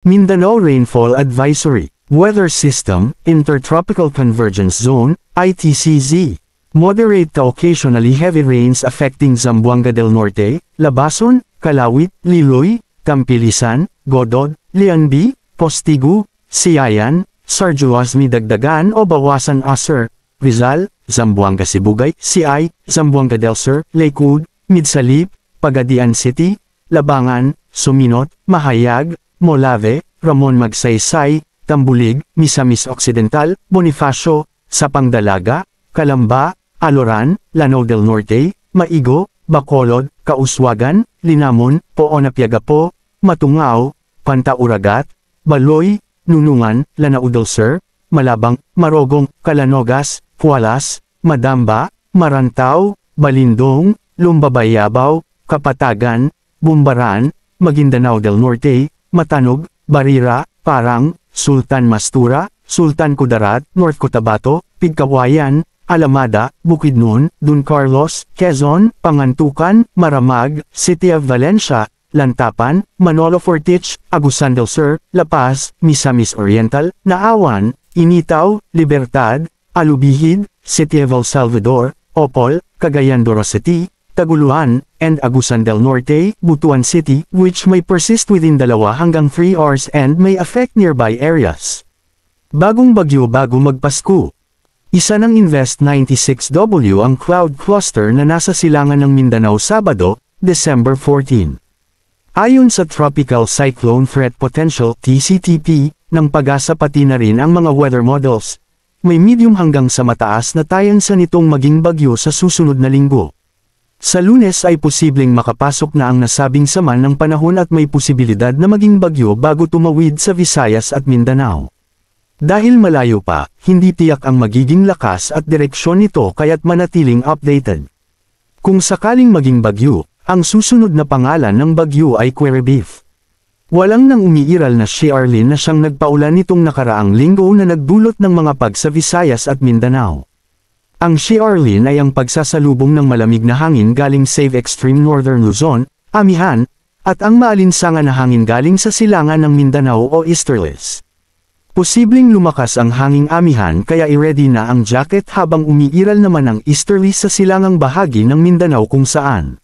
Mindanao Rainfall Advisory, Weather System, Intertropical Convergence Zone, ITCZ. Moderate to occasionally heavy rains affecting Zamboanga del Norte, Labason, Calawit, Liloy, Tampilisan, Godod, Lianbi, Postigu, Siayan, Sarjuasmi dagdagan o bawasan Aser, Rizal, Zamboanga Sibugay, CI, Zamboanga del Sur, Lakewood, Midsalip, Pagadian City, Labangan, Suminot, Mahayag, Molave, Ramon Magsaysay, Tambulig, Misamis Occidental, Bonifacio, Sapangdalaga, Calamba, Aloran, Lanao del Norte, Maigo, Bacolod, Kauswagan, Linamon, Poonapiagapo, Matungao, Pantauragat, Baloy, Nunungan, Lanao del Sur, Malabang, Marogong, Calanogas, Pualas, Madamba, Marantao, Balindong, Lumbabayabaw, Kapatagan, Bumbaran, Maguindanao del Norte, Matanog, Barira, Parang, Sultan Mastura, Sultan Kudarat, North Cotabato, Pigkawayan, Alamada, Bukidnon, Don Carlos, Quezon, Pangantukan, Maramag, City of Valencia, Lantapan, Manolo Fortich, Agusan del Sur, La Paz, Misamis Oriental, Naawan, Initaw, Libertad, Alubihid, City of El Salvador, Opol, Cagayan de Oro City, Taguluan, and Agusan del Norte, Butuan City, which may persist within 2 hanggang 3 hours and may affect nearby areas. Bagong bagyo bago magpasko. Isa ng Invest 96W ang cloud cluster na nasa silangan ng Mindanao Sabado, December 14. Ayon sa Tropical Cyclone Threat Potential (TCTP) ng Pag-asa pati na rin ang mga weather models, may medium hanggang sa mataas na tayansa nitong maging bagyo sa susunod na linggo. Sa Lunes ay posibleng makapasok na ang nasabing sama ng panahon at may posibilidad na maging bagyo bago tumawid sa Visayas at Mindanao. Dahil malayo pa, hindi tiyak ang magiging lakas at direksyon nito kaya't manatiling updated. Kung sakaling maging bagyo, ang susunod na pangalan ng bagyo ay Queribif. Walang nang umiiral na Shearlin na siyang nagpaulan nitong nakaraang linggo na nagdulot ng mga pag sa Visayas at Mindanao. Ang Shearlin ay ang pagsasalubong ng malamig na hangin galing sa extreme northern Luzon, Amihan, at ang maalinsangan na hangin galing sa silangan ng Mindanao o Easterlies. Posibleng lumakas ang hanging Amihan kaya i-ready na ang jacket habang umiiral naman ang easterly sa silangang bahagi ng Mindanao kung saan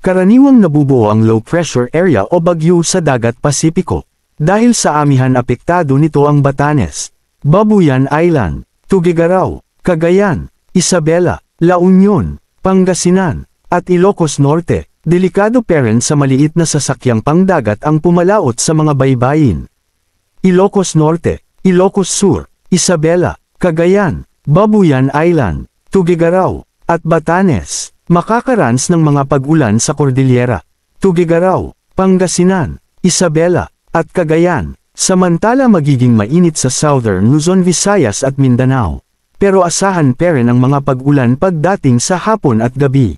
karaniwang nabubuo ang low pressure area o bagyo sa dagat Pasipiko. Dahil sa Amihan apektado nito ang Batanes, Babuyan Island, Tuguegarao, Cagayan, Isabela, La Union, Pangasinan, at Ilocos Norte. Delikado pa rin sa maliit na sasakyang pangdagat ang pumalaot sa mga baybayin. Ilocos Norte, Ilocos Sur, Isabela, Cagayan, Babuyan Island, Tuguegarao, at Batanes, makakarans ng mga pag-ulan sa Cordillera, Tuguegarao, Pangasinan, Isabela, at Cagayan, samantala magiging mainit sa Southern Luzon, Visayas at Mindanao. Pero asahan pa rin ang mga pag-ulan pagdating sa hapon at gabi.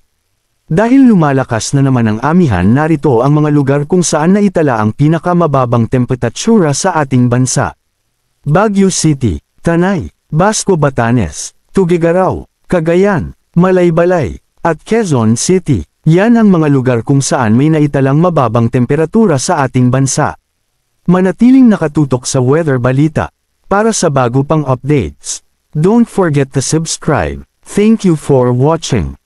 Dahil lumalakas na naman ang Amihan, narito ang mga lugar kung saan naitala ang pinakamababang temperatura sa ating bansa. Baguio City, Tanay, Basco Batanes, Tuguegarao, Cagayan, Malaybalay, at Quezon City. Yan ang mga lugar kung saan may naitalang mababang temperatura sa ating bansa. Manatiling nakatutok sa Weather Balita. Para sa bago pang updates, don't forget to subscribe. Thank you for watching.